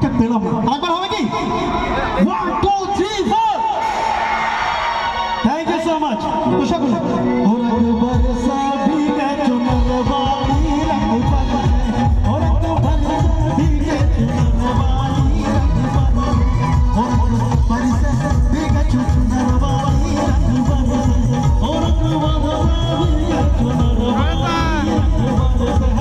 ঠিকঠাক পেলাম না। আরেকবার হবে কি? 1 2 3 4। Thank you so much. তুষার और बरसा भीगे चुनर वाली रंग बरसे और बरसा भीगे चुनर वाली रंग बरसे और बरसा भीगे चुनर वाली रंग बरसे और बरसा भीगे चुनर वाली रंग बरसे।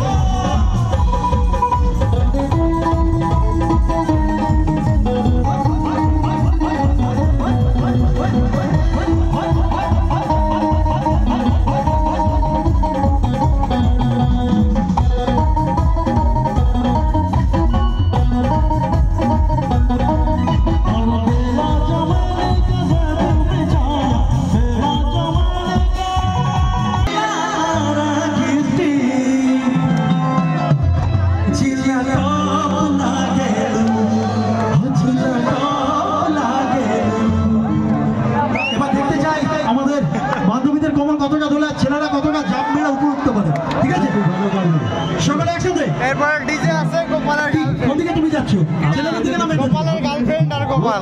গোপালের গার্লফ্রেন্ড আর গোপাল